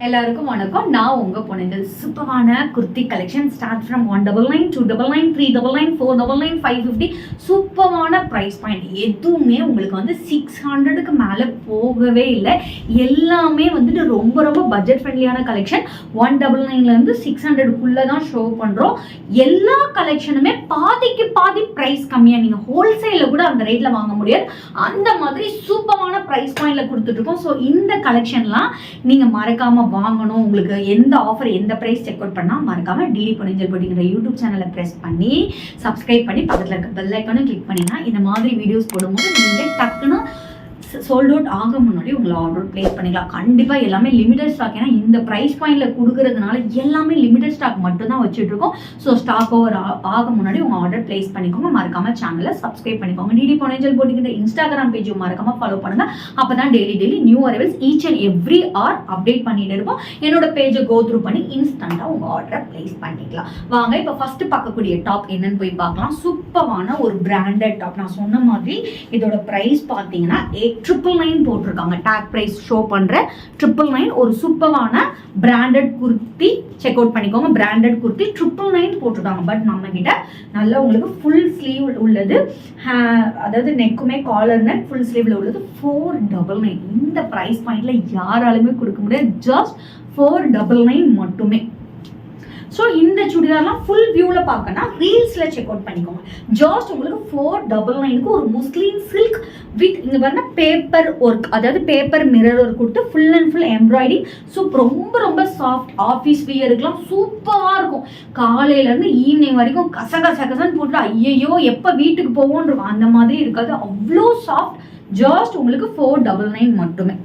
எல்லாருக்கும் வணக்கம். நான் உங்க பொண்ணுங்கள். சூப்பரான குர்த்தி கலெக்ஷன் ஸ்டார்ட் ஃப்ரம் 199, 299, 399, 499, 550. சூப்பரான ப்ரைஸ் பாயிண்ட். எதுவுமே உங்களுக்கு வந்து 600க்கு மேலே போகவே இல்லை. எல்லாமே வந்துட்டு ரொம்ப ரொம்ப பட்ஜெட் ஃப்ரெண்ட்லியான கலெக்ஷன். 199லேருந்து 600க்குள்ளே தான் ஷோ பண்ணுறோம். எல்லா கலெக்ஷனுமே பாதிக்கு பாதி ப்ரைஸ் கம்மியாக, நீங்கள் ஹோல்சேலில் கூட அந்த ரேட்டில் வாங்க முடியாது. அந்த மாதிரி சூப்பரான ப்ரைஸ் பாயிண்டில் கொடுத்துட்ருக்கோம். ஸோ இந்த கலெக்ஷன்லாம் நீங்கள் மறக்காமல் வாங்கணும். உங்களுக்கு எந்த ஆஃபர் எந்த பிரைஸ் செக் அவுட் பண்ணால் மறக்காம டிடி பொன்னியின் செல்வன்ங்கிற யூடியூப் சேனலை ப்ரெஸ் பண்ணி சப்ஸ்கிரைப் பண்ணி பக்கத்தில் இருக்க பெல் ஐக்கானும் கிளிக் பண்ணினா இந்த மாதிரி வீடியோஸ் போடும்போது நீங்கள் டக்குன்னு சோல்ட் அவுட் ஆக முன்னாடி உங்களை ஆர்டர் பிளேஸ் பண்ணிக்கலாம். கண்டிப்பாக எல்லாமே லிமிடெட் ஸ்டாக். ஏன்னா இந்த ப்ரைஸ் பாயிண்டில் கொடுக்கறதுனால எல்லாமே லிமிடெட் ஸ்டாக் மட்டும்தான் வச்சுட்டு இருக்கோம். ஸோ ஸ்டாக் ஓவர் ஆக முன்னாடி உங்கள் ஆர்டர் பிளேஸ் பண்ணிக்கோங்க. மறக்காம சேனலை சப்ஸ்கிரைப் பண்ணிக்கோங்க. டிடி பொன்னியின் செல்வன் இன்ஸ்டாகிராம் பேஜும் மறக்காம ஃபாலோ பண்ணுங்க. அப்போ தான் daily new arrivals each and every are update பண்ணிட்டு இருப்போம். என்னோட பேஜை கோ த்ரூ பண்ணி இன்ஸ்டண்ட்டாக உங்கள் ஆர்டரை பிளேஸ் பண்ணிக்கலாம். வாங்க இப்போ ஃபர்ஸ்ட் பார்க்கக்கூடிய டாப் என்னன்னு போய் பார்க்கலாம். சூப்பரான ஒரு பிராண்டட் டாப். நான் சொன்ன மாதிரி இதோட ப்ரைஸ் பார்த்தீங்கன்னா 999 போட்டிருக்காங்க. டேக் பிரைஸ் ஷோ பண்ற 999 ஒரு சூப்பரான பிராண்டட் குர்த்தி. செக் அவுட் பண்ணிக்கோங்க. பிராண்டட் குர்த்தி 999 போட்டிருக்காங்க. பட் நம்ம கிட்ட நல்ல உங்களுக்கு ஃபுல் ஸ்லீவ் உள்ளது, அதாவது நெக்குமே காலர் நெக் ஃபுல் ஸ்லீவ்ல உள்ளது 499. இந்த பிரைஸ் பாயிண்ட்ல யாராலுமே கொடுக்க முடியாது. ஜஸ்ட் 499 மட்டுமே. ஸோ இந்த சுடிதார்லாம் ஃபுல் வியூவில் பார்க்கணும்னா ரீல்ஸில் செக் அவுட் பண்ணிக்கோங்க. ஜஸ்ட் உங்களுக்கு 499க்கு ஒரு முஸ்லீம் சில்க் வித் இங்கே பாருங்க பேப்பர் ஒர்க், அதாவது பேப்பர் மிரர் ஒர்க் கொடுத்து full and full embroidering. So ரொம்ப ரொம்ப சாஃப்ட். ஆஃபீஸ் வியருக்குலாம் சூப்பராக இருக்கும். காலையிலேருந்து ஈவினிங் வரைக்கும் கசகசன்னு போட்டு ஐயையோ எப்போ வீட்டுக்கு போவோன்னு இருக்கும். அந்த மாதிரி இருக்காது. அவ்வளோ சாஃப்ட். ஜஸ்ட் உங்களுக்கு 499 மட்டுமே.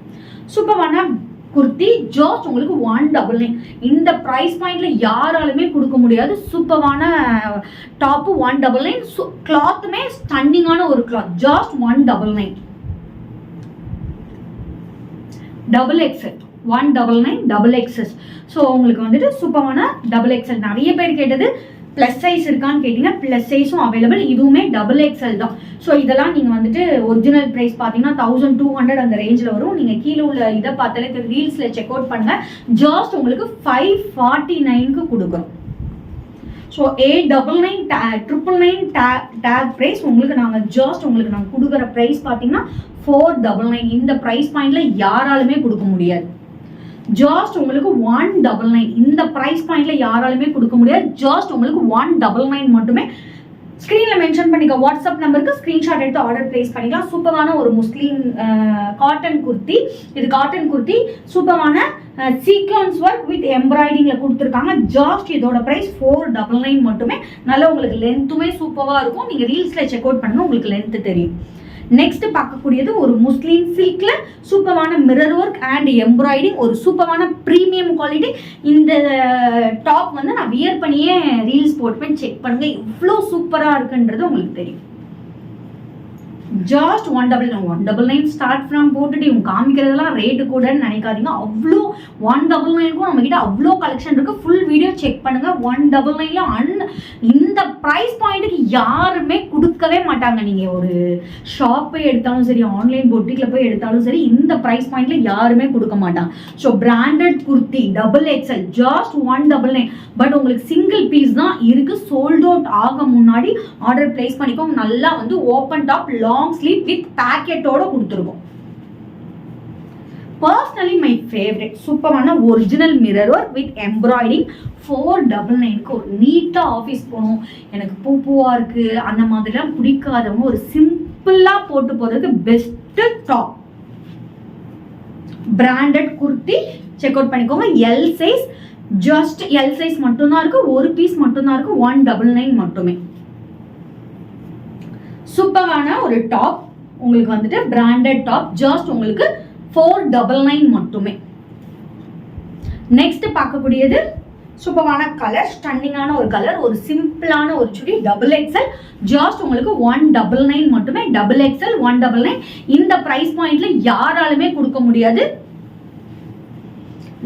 சூப்பரான குர்த்தி. ஜஸ்ட் உங்களுக்கு 199. இந்த பிரைஸ் பாயிண்ட்ல யாராலுமே கொடுக்க முடியாது. சூப்பரான டாப் 199. கிளாத்துமே ஸ்டன்னிங்கான ஒரு cloth. Just 199. Double XL 199 double XS. So உங்களுக்கு வந்துட்டு சூப்பரான டபுள் எக்ஸ்எல். நிறைய பேர் கேட்டது ப்ளஸ் சைஸ் இருக்கான்னு கேட்டிங்க. ப்ளஸ் சைஸும் அவைலபிள். இதுவுமே டபுள் எக்ஸ்எல் தான். ஸோ இதெல்லாம் நீங்கள் வந்துட்டு ஒரிஜினல் ப்ரைஸ் பார்த்தீங்கன்னா 1200 அந்த ரேஞ்சில் வரும். நீங்கள் கீழே உள்ள இதை பார்த்தாலே ரீல்ஸில் செக் அவுட் பண்ணுங்கள். ஜஸ்ட் உங்களுக்கு 549க்கு கொடுக்குறோம். ஸோ 899 டேக் ப்ரைஸ் உங்களுக்கு நாங்கள் கொடுக்குற ப்ரைஸ் பார்த்தீங்கன்னா 499. இந்த ப்ரைஸ் பாயிண்டில் யாராலுமே கொடுக்க முடியாது. ஜஸ்ட் உங்களுக்கு 199. இந்த பிரைஸ் பாயிண்ட்ல யாராலுமே கொடுக்க முடியாது. ஜஸ்ட் உங்களுக்கு 199 மட்டுமே. ஸ்கிரீன்ல மென்ஷன் பண்ணிக்க வாட்ஸ்அப் நம்பருக்கு ஸ்கிரீன்ஷாட் எடுத்து ஆர்டர் பிளேஸ் பண்ணிக்கலாம். சூப்பரான ஒரு முஸ்லீம் காட்டன் குர்த்தி. இது காட்டன் குர்த்தி. சூப்பரான சீக்வன்ஸ் ஒர்க் வித் எம்ப்ராய்டிங்ல கொடுத்துருக்காங்க. ஜஸ்ட் இதோட பிரைஸ் 499 மட்டுமே. நல்ல உங்களுக்கு லென்த்துமே சூப்பராக இருக்கும். நீங்க ரீல்ஸ்ல செக் அவுட் பண்ணுங்க, உங்களுக்கு லென்த் தெரியும். நெக்ஸ்ட் பார்க்கக்கூடியது ஒரு முஸ்லீம் சில்க்ல சூப்பரான மிரர் ஒர்க் அண்ட் எம்ப்ராய்டிங், ஒரு சூப்பரான ப்ரீமியம் குவாலிட்டி. இந்த டாப் வந்து நான் வியர் பண்ணியே ரீல்ஸ் போட்டுப்பேன். செக் பண்ணுங்க எவ்வளோ சூப்பராக இருக்குன்றது உங்களுக்கு தெரியும். ஜஸ்ட் 199 ஸ்டார்ட் ஃப்ரம் போட்டுட்டு இவங்க காமிக்கிறதெல்லாம் ரேட்டு கூடன்னு நினைக்காதீங்க. அவ்வளோ 199க்கும் நம்ம கிட்ட அவ்வளோ கலெக்ஷன் இருக்கு. ஃபுல் வீடியோ செக் பண்ணுங்க. 199ல இந்த ப்ரைஸ் பாயிண்ட்டுக்கு யாருமே கொடுக்கவே மாட்டாங்க. நீங்க ஒரு ஷாப் போய் எடுத்தாலும் சரி, ஆன்லைன் பொட்டிக்ல போய் எடுத்தாலும் சரி, இந்த ப்ரைஸ் பாயிண்ட்ல யாருமே கொடுக்க மாட்டாங்க. So branded kurti double XL just 199. But உங்களுக்கு சிங்கிள் பீஸ் தான் இருக்கு. சோல்ட் அவுட் ஆக முன்னாடி ஆர்டர் பிளேஸ் பண்ணிக்கோங்க. நல்லா வந்து open top long sleeve with பேக்கெட்டோட கொடுத்துருக்கோம். பர்சனலி மை ஃபேவரட் சூப்பரான original mirror work with embroidering 499க்கு ஒரு நீட்டா ஆஃபீஸ் போகணும், எனக்கு பூவா இருக்கு அந்த மாதிரிலாம் பிடிக்காதவங்க ஒரு சிம்பிளா போட்டு போறதுக்கு best top. Branded kurti check out பண்ணிக்கோங்க. L size. Just L size மட்டும்தான் இருக்கு. ஒரு பீஸ் மட்டும்தான் இருக்கு. 199 மட்டுமே. சூப்பரான ஒரு டாப் உங்களுக்கு வந்துட்டு பிராண்டட் டாப். ஜஸ்ட் உங்களுக்கு 499 மட்டுமே. நெக்ஸ்ட் பார்க்கக்கூடியது சூப்பரான கலர், ஸ்டன்னிங்கான ஒரு கலர், ஒரு சிம்பிளான ஒரு சுடி டபுள் எக்ஸ்எல். ஜஸ்ட் உங்களுக்கு 199 மட்டுமே. Double XL 199. இந்த பிரைஸ் பாயிண்ட்ல யாராலுமே கொடுக்க முடியாது.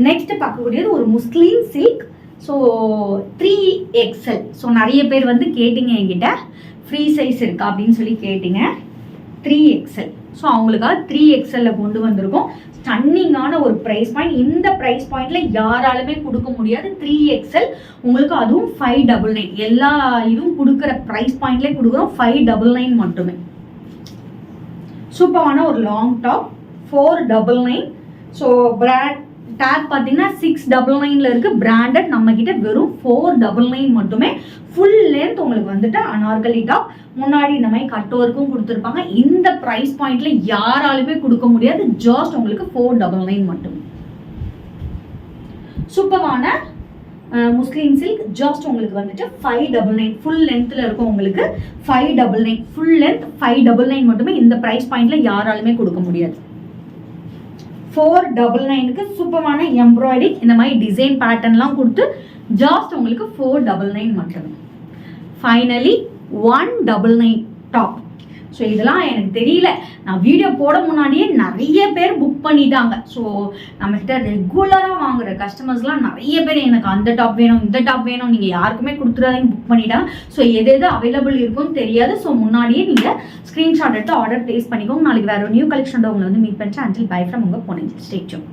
நெக்ஸ்ட் பார்க்கக்கூடியது ஒரு muslin silk. So 3XL. So நிறைய பேர் வந்து கேட்டிங்க என்கிட்ட ஃப்ரீ சைஸ் இருக்கா அப்படின்னு சொல்லி கேட்டிங்க. 3XL. ஸோ அவங்களுக்காக 3XL கொண்டு வந்திருக்கோம். ஸ்டன்னிங்கான ஒரு ப்ரைஸ் பாயிண்ட். இந்த ப்ரைஸ் பாயிண்ட்ல யாராலுமே கொடுக்க முடியாது. 3XL உங்களுக்கு, அதுவும் 599. எல்லா இதுவும் கொடுக்குற ப்ரைஸ் பாயிண்ட்லேயே கொடுக்குறோம். 599 மட்டுமே. சூப்பரான ஒரு long top 499. So brand take பார்த்தீங்கன்னா 699 இருக்கு. பிராண்டட் நம்ம கிட்ட வெறும் 499 மட்டுமே. ஃபுல் லென்த் உங்களுக்கு வந்துட்டு அனார்கலி டாப். முன்னாடி இந்த மாதிரி கட் ஒர்க்கும் கொடுத்துருப்பாங்க. இந்த ப்ரைஸ் பாயிண்ட்ல யாராலுமே கொடுக்க முடியாது. ஜஸ்ட் உங்களுக்கு 499 மட்டுமே. சூப்பரான முஸ்லீம் சில்க் ஜஸ்ட் உங்களுக்கு வந்துட்டு 599. ஃபுல் லென்த்தில் இருக்கும் உங்களுக்கு 599. ஃபுல் லென்த் 599 மட்டுமே. இந்த ப்ரைஸ் பாயிண்ட்ல யாராலுமே கொடுக்க முடியாது. 499க்கு சூப்பரான எம்ப்ராய்டரி இந்த மாதிரி டிசைன் பேட்டர்ன்லாம் கொடுத்து ஜஸ்ட் உங்களுக்கு 499 மட்டுமே. Finally 199 top. ஸோ இதெல்லாம் எனக்கு தெரியல, நான் வீடியோ போட முன்னாடியே நிறைய பேர் புக் பண்ணிட்டாங்க. ஸோ நம்மகிட்ட ரெகுலராக வாங்குற கஸ்டமர்ஸ்லாம் நிறைய பேர் எனக்கு அந்த டாப் வேணும், இந்த டாப் வேணும், நீங்கள் யாருக்குமே கொடுத்துடாதீங்க புக் பண்ணிட்டாங்க. ஸோ எது எது அவைலபிள் இருக்கும்னு தெரியாது. ஸோ முன்னாடியே நீங்கள் ஸ்க்ரீன்ஷாட் எடுத்து ஆர்டர் ப்ளேஸ் பண்ணிக்கோங்க. நாளைக்கு வேறு நியூ கலெக்ஷனோட உங்களை வந்து மீட் பண்ணிச்சு. அண்டில் பை ஃப்ரம் உங்கள் பொன்னியின். Stay tune.